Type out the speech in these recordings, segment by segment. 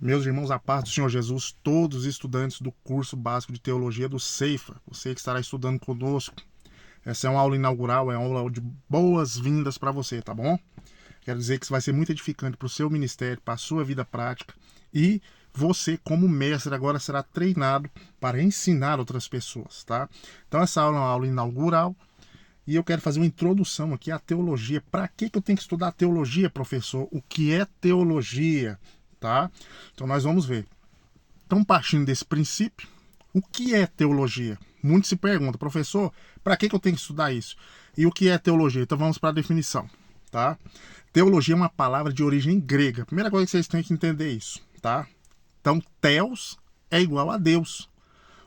Meus irmãos, a paz do Senhor Jesus, todos os estudantes do curso básico de teologia do Ceifa, você que estará estudando conosco, essa é uma aula inaugural, é uma aula de boas-vindas para você, tá bom? Quero dizer que isso vai ser muito edificante para o seu ministério, para a sua vida prática, e você, como mestre, agora será treinado para ensinar outras pessoas, tá? Então essa aula é uma aula inaugural, e eu quero fazer uma introdução aqui à teologia. Para que eu tenho que estudar teologia, professor? O que é teologia? Tá? Então nós vamos ver. Então, partindo desse princípio, o que é teologia? Muitos se perguntam, professor, para que eu tenho que estudar isso? E o que é teologia? Então vamos para a definição. Tá? Teologia é uma palavra de origem grega. Primeira coisa que vocês têm que entender isso. Tá? Então, Theos é igual a Deus.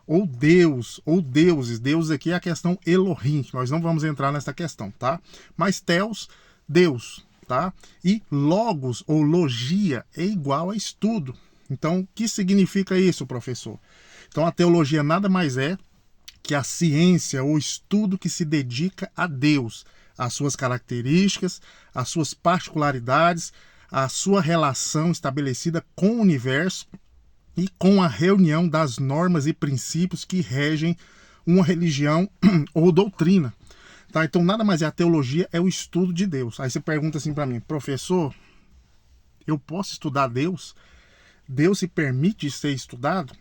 Ou Deus, ou deuses. Deus aqui é a questão Elohim. Nós não vamos entrar nessa questão, tá? Mas Theos, Deus, tá? E logos ou logia é igual a estudo. Então, o que significa isso, professor? Então, a teologia nada mais é que a ciência ou estudo que se dedica a Deus, às suas características, às suas particularidades, à sua relação estabelecida com o universo e com a reunião das normas e princípios que regem uma religião ou doutrina. Tá? Então, nada mais é a teologia, é o estudo de Deus. Aí você pergunta assim para mim, professor, eu posso estudar Deus? Deus se permite ser estudado?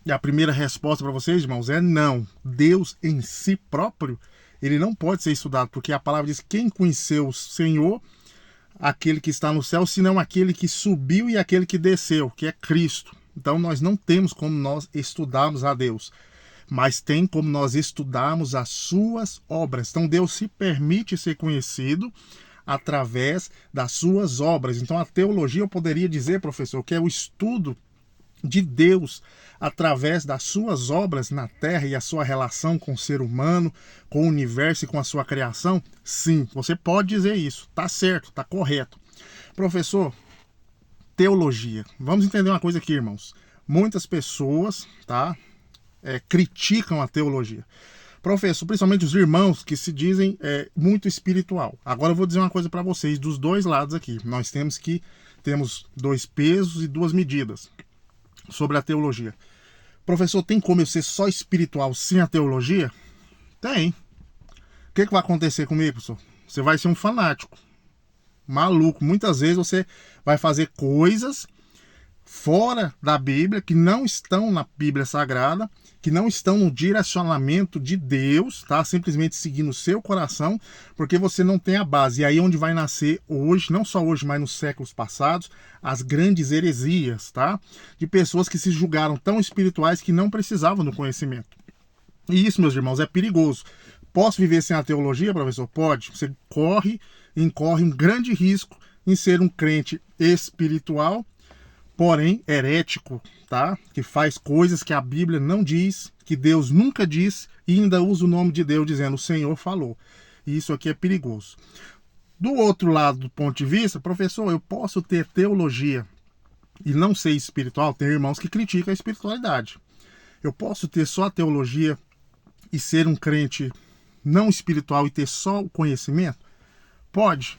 E a primeira resposta para vocês, irmãos, é não. Deus em si próprio, ele não pode ser estudado, porque a palavra diz, quem conheceu o Senhor, aquele que está no céu, senão aquele que subiu e aquele que desceu, que é Cristo. Então nós não temos como nós estudarmos a Deus, mas tem como nós estudarmos as suas obras. Então Deus se permite ser conhecido através das suas obras. Então a teologia, eu poderia dizer, professor, que é o estudo de Deus através das suas obras na terra e a sua relação com o ser humano, com o universo e com a sua criação. Sim, você pode dizer isso, tá certo, tá correto. Professor, teologia. Vamos entender uma coisa aqui, irmãos. Muitas pessoas, tá, criticam a teologia. Professor, principalmente os irmãos que se dizem muito espiritual. Agora eu vou dizer uma coisa para vocês, dos dois lados aqui. Nós temos dois pesos e duas medidas sobre a teologia. Professor, tem como eu ser só espiritual sem a teologia? Tem. O que vai acontecer comigo, professor? Você vai ser um fanático. Maluco. Muitas vezes você vai fazer coisas fora da Bíblia, que não estão na Bíblia Sagrada, que não estão no direcionamento de Deus, tá? Simplesmente seguindo o seu coração, porque você não tem a base. E aí onde vai nascer hoje, não só hoje, mas nos séculos passados, as grandes heresias, tá? De pessoas que se julgaram tão espirituais que não precisavam do conhecimento. E isso, meus irmãos, é perigoso. Posso viver sem a teologia, professor? Pode. Você incorre um grande risco em ser um crente espiritual, porém herético, tá? Que faz coisas que a Bíblia não diz, que Deus nunca diz, e ainda usa o nome de Deus dizendo, o Senhor falou. E isso aqui é perigoso. Do outro lado do ponto de vista, professor, eu posso ter teologia e não ser espiritual? Tem irmãos que criticam a espiritualidade. Eu posso ter só a teologia e ser um crente não espiritual e ter só o conhecimento? Pode.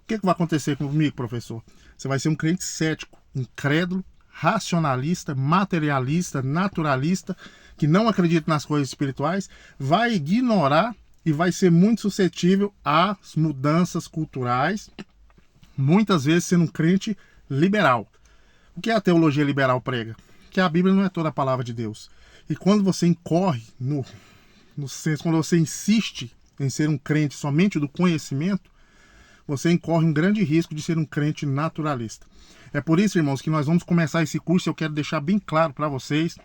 O que vai acontecer comigo, professor? Você vai ser um crente cético, incrédulo, racionalista, materialista, naturalista, que não acredita nas coisas espirituais, vai ignorar e vai ser muito suscetível às mudanças culturais, muitas vezes sendo um crente liberal. O que a teologia liberal prega? Que a Bíblia não é toda a palavra de Deus. E quando você incorre quando você insiste em ser um crente somente do conhecimento, você incorre um grande risco de ser um crente naturalista. É por isso, irmãos, que nós vamos começar esse curso e eu quero deixar bem claro para vocês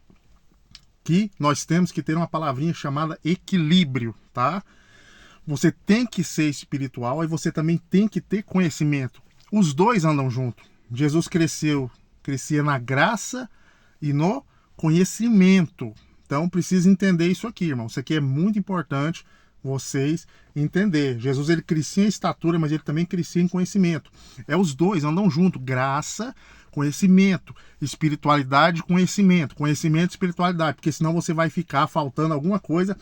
que nós temos que ter uma palavrinha chamada equilíbrio, tá? Você tem que ser espiritual e você também tem que ter conhecimento. Os dois andam juntos. Jesus crescia na graça e no conhecimento. Então, precisa entender isso aqui, irmão. Isso aqui é muito importante vocês entender. Jesus, ele crescia em estatura, mas ele também crescia em conhecimento. Os dois andam juntos. Graça, conhecimento. Espiritualidade, conhecimento. Conhecimento e espiritualidade. Porque senão você vai ficar faltando alguma coisa.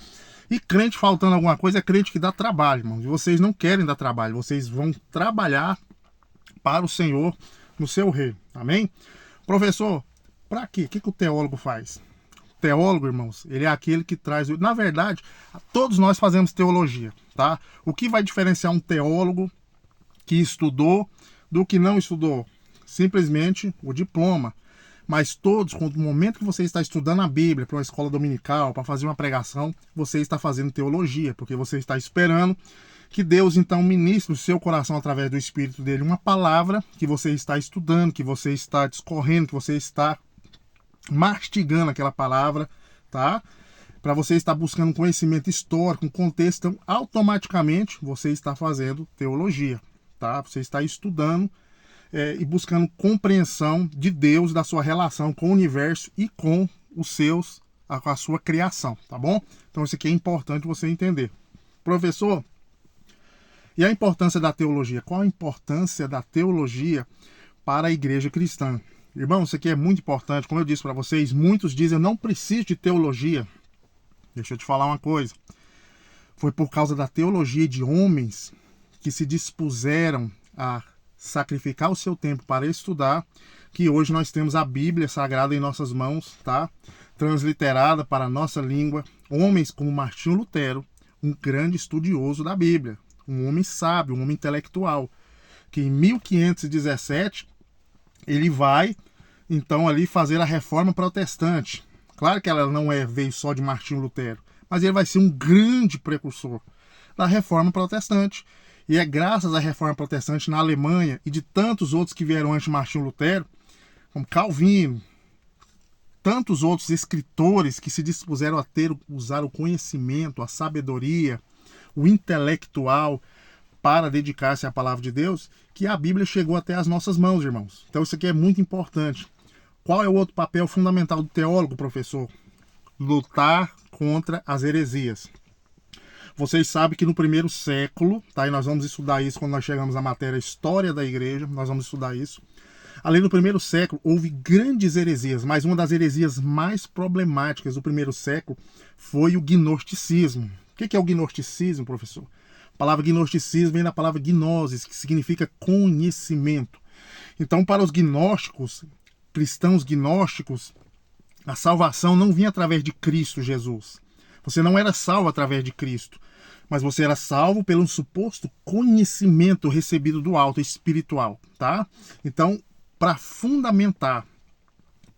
E crente faltando alguma coisa é crente que dá trabalho, irmão. E vocês não querem dar trabalho. Vocês vão trabalhar para o Senhor no seu reino. Amém? Professor, para quê? O que o teólogo faz? O teólogo, irmãos, ele é aquele que traz... Na verdade, todos nós fazemos teologia, tá? O que vai diferenciar um teólogo que estudou do que não estudou? Simplesmente o diploma. Mas todos, no momento que você está estudando a Bíblia para uma escola dominical, para fazer uma pregação, você está fazendo teologia, porque você está esperando que Deus então ministre no seu coração através do Espírito dele uma palavra que você está estudando, que você está discorrendo, que você está mastigando aquela palavra, tá? Para você estar buscando um conhecimento histórico, um contexto, então automaticamente você está fazendo teologia, tá? Você está estudando e buscando compreensão de Deus, da sua relação com o universo e com a sua criação, tá bom? Então isso aqui é importante você entender. Professor, e a importância da teologia? Qual a importância da teologia para a igreja cristã? Irmão, isso aqui é muito importante. Como eu disse para vocês, muitos dizem, eu não preciso de teologia. Deixa eu te falar uma coisa. Foi por causa da teologia de homens que se dispuseram a sacrificar o seu tempo para estudar, que hoje nós temos a Bíblia Sagrada em nossas mãos, tá? Transliterada para a nossa língua. Homens como Martinho Lutero, um grande estudioso da Bíblia, um homem sábio, um homem intelectual, que em 1517 ele vai então ali fazer a reforma protestante. Claro que ela não veio só de Martinho Lutero, mas ele vai ser um grande precursor da reforma protestante. E é graças à reforma protestante na Alemanha e de tantos outros que vieram antes de Martinho Lutero, como Calvino, tantos outros escritores que se dispuseram a usar o conhecimento, a sabedoria, o intelectual para dedicar-se à palavra de Deus, que a Bíblia chegou até as nossas mãos, irmãos. Então isso aqui é muito importante. Qual é o outro papel fundamental do teólogo, professor? Lutar contra as heresias. Vocês sabem que no primeiro século, tá? E nós vamos estudar isso quando nós chegamos à matéria História da Igreja, nós vamos estudar isso. Ali no primeiro século houve grandes heresias, mas uma das heresias mais problemáticas do primeiro século foi o gnosticismo. O que é o gnosticismo, professor? A palavra gnosticismo vem da palavra gnosis, que significa conhecimento. Então, para os gnósticos, cristãos gnósticos, a salvação não vinha através de Cristo Jesus. Você não era salvo através de Cristo, mas você era salvo pelo suposto conhecimento recebido do alto espiritual, tá? Então, para fundamentar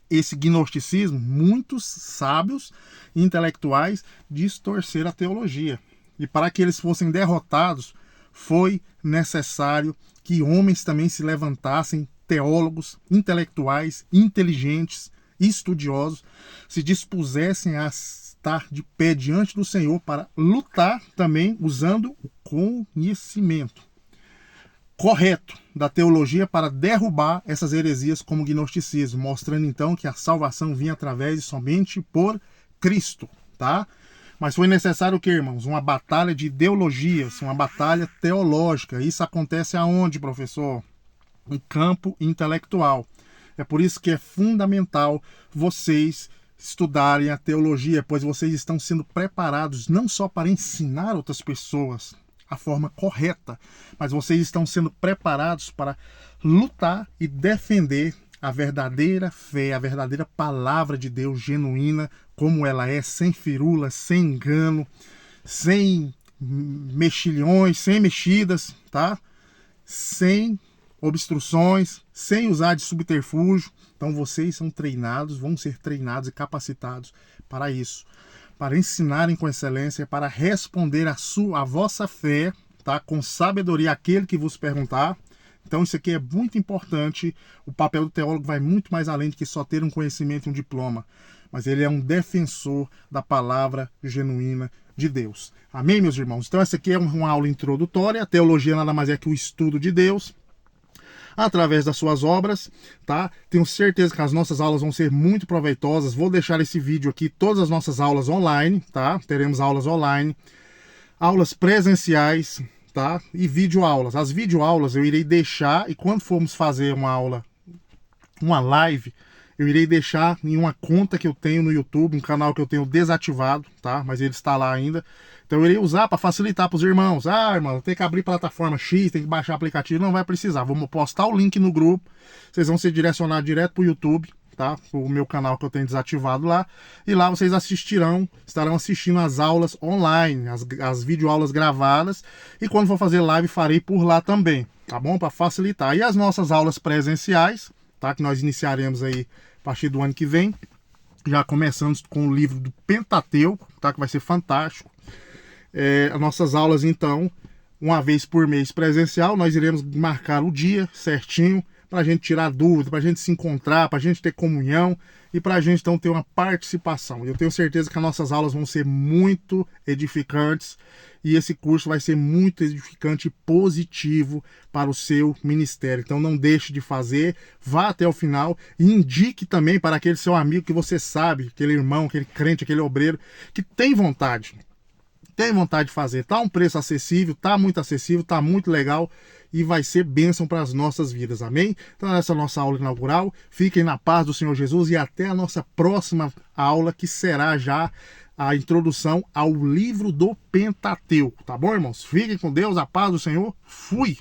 esse gnosticismo, muitos sábios e intelectuais distorceram a teologia. E para que eles fossem derrotados, foi necessário que homens também se levantassem, teólogos, intelectuais, inteligentes, estudiosos, se dispusessem a estar de pé diante do Senhor para lutar também usando o conhecimento correto da teologia para derrubar essas heresias como o gnosticismo, mostrando então que a salvação vinha através e somente por Cristo, tá? Mas foi necessário o que, irmãos? Uma batalha de ideologias, uma batalha teológica. Isso acontece aonde, professor? No campo intelectual. É por isso que é fundamental vocês estudarem a teologia, pois vocês estão sendo preparados não só para ensinar outras pessoas a forma correta, mas vocês estão sendo preparados para lutar e defender a verdadeira fé, a verdadeira palavra de Deus genuína, como ela é, sem firula, sem engano, sem mexilhões, sem mexidas, tá? Sem obstruções, sem usar de subterfúgio. Então vocês são treinados, vão ser treinados e capacitados para isso, para ensinarem com excelência, para responder a vossa fé, tá? Com sabedoria àquele que vos perguntar. Então isso aqui é muito importante. O papel do teólogo vai muito mais além de que só ter um conhecimento e um diploma, mas ele é um defensor da palavra genuína de Deus. Amém, meus irmãos? Então essa aqui é uma aula introdutória. A teologia nada mais é que o estudo de Deus através das suas obras, tá? Tenho certeza que as nossas aulas vão ser muito proveitosas. Vou deixar esse vídeo aqui, todas as nossas aulas online, tá? Teremos aulas online, aulas presenciais, tá? E videoaulas. As videoaulas eu irei deixar, e quando formos fazer uma aula, uma live, eu irei deixar em uma conta que eu tenho no YouTube, um canal que eu tenho desativado, tá? Mas ele está lá ainda. Então eu irei usar para facilitar para os irmãos. Ah, irmão, tem que abrir plataforma X, tem que baixar aplicativo. Não vai precisar. Vamos postar o link no grupo. Vocês vão ser direcionados direto para o YouTube, tá? O meu canal que eu tenho desativado lá. E lá vocês estarão assistindo as aulas online, as videoaulas gravadas. E quando for fazer live, farei por lá também, tá bom? Para facilitar. E as nossas aulas presenciais, tá? Que nós iniciaremos aí a partir do ano que vem. Já começamos com o livro do Pentateuco, tá? Que vai ser fantástico. As nossas aulas, então, uma vez por mês presencial, nós iremos marcar o dia certinho para a gente tirar dúvida, para a gente se encontrar, para a gente ter comunhão e para a gente, então, ter uma participação. Eu tenho certeza que as nossas aulas vão ser muito edificantes e esse curso vai ser muito edificante e positivo para o seu ministério. Então, não deixe de fazer, vá até o final e indique também para aquele seu amigo que você sabe, aquele irmão, aquele crente, aquele obreiro, que tem vontade de fazer. Tá um preço acessível, tá muito legal e vai ser bênção para as nossas vidas, amém? Então essa é a nossa aula inaugural. Fiquem na paz do Senhor Jesus e até a nossa próxima aula, que será já a introdução ao livro do Pentateuco, tá bom, irmãos? Fiquem com Deus, a paz do Senhor. Fui!